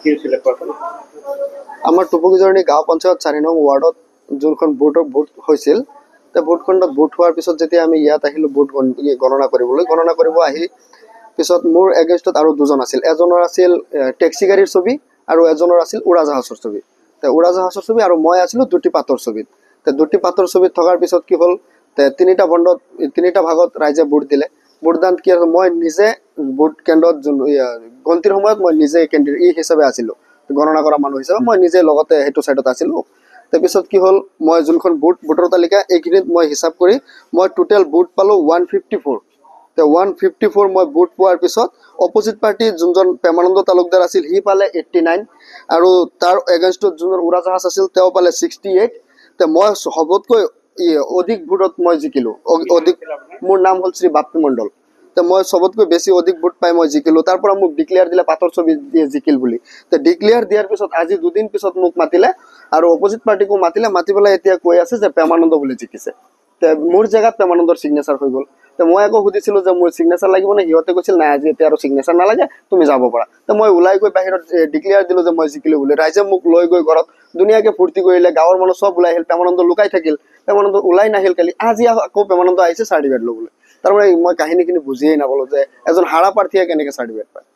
কি হৈছিলে কোৱাচোন? আমাৰ টুপুকিজৰণি গাঁও পঞ্চায়ত 4 নং ৱাৰ্ডত যোনখন ভোট হৈছিল, তে ভোটখণ্ডত ভোট হোৱাৰ পিছত যেতিয়া আমি ইয়াত আহিলো ভোট গণনা কৰিব আহি পিছত মোৰ এগেইনষ্টত আৰু দুজন আছিল। এজনৰ আছিল টেক্সি গাড়ীৰ ছবি আৰু এজনৰ আছিল উৰাজাহাজৰ ছবি। তে উৰাজাহাজৰ ছবি আৰু মই আছিলোঁ দুটি পাতৰ ছবিত। তে দুটি পাতৰ ছবিত থকাৰ পিছত কি হ'ল, তে তিনিটা ভাগত ৰাইজে ভোট দিলে। ভোটদান কি হ'ল, মই নিজে ভোট কেন্দ্ৰত গন্তিৰ সময়ত মই নিজে কেন্দ্ৰীয় হিচাপে আছিলোঁ, গণনা কৰা মানুহ হিচাপে মই নিজে লগতে সেইটো ছাইডত আছিলোঁ। তাৰপিছত কি হ'ল, মই যোনখন ভোটৰ তালিকা এইখিনিত মই হিচাপ কৰি মই টোটেল ভোট পালোঁ 154। তে 154 মই ভোট পোৱাৰ পিছত অপজিট পাৰ্টিৰ যোনজন প্ৰেমানন্দ তালুকদাৰ আছিল সি পালে 89 আৰু তাৰ এগেইনষ্টত যোনজন উৰাজাহাজ আছিল তেওঁ পালে 68। তে মই সবতকৈ অধিক ভোটত মই জিকিলোঁ। মোৰ নাম হ'ল শ্ৰী বাপ্পী মণ্ডল। তে মই সবতকৈ বেছি অধিক ভোট পাই মই জিকিলোঁ। তাৰ পৰা মোক ডিক্লেয়াৰ দিলে পাতৰ ছবি দিয়ে জিকিল বুলি। তে ডিক্লেয়াৰ দিয়াৰ পিছত আজি 2 দিন পিছত মোক মাতিলে আৰু অপজিট পাৰ্টিকো মাতি পেলাই এতিয়া কৈ আছে যে প্ৰেমানন্দ বুলি জিকিছে। তে মোৰ জেগাত প্ৰেমানন্দৰ চিগনেচাৰ হৈ গ'ল। তে মই আকৌ সুধিছিলোঁ যে মোৰ চিগনেচাৰ লাগিব নে? সিহঁতে কৈছিল নাই, আজি এতিয়া আৰু চিগনেচাৰ নালাগে, তুমি যাব পাৰা। তে মই ওলাই গৈ বাহিৰত ডিক্লেয়াৰ দিলোঁ যে মই জিকিলোঁ বুলি। ৰাইজে মোক লৈ গৈ ঘৰত ধুনীয়াকৈ ফূৰ্তি কৰিলে। গাঁৱৰ মানুহ চব ওলাই আহিল, প্ৰেমানন্দ লুকাই থাকিল। প্ৰেমানন্দ ওলাই নাহিল কালি, আজি আকৌ প্ৰেমানন্দ আহিছে চাৰ্টিফিকেট ল'বলৈ। তাৰমানে মই কাহিনীখিনি বুজিয়েই নাপালোঁ যে এজন হাৰা প্ৰাৰ্থীয়ে কেনেকৈ চাৰ্টিফিকেট পায়।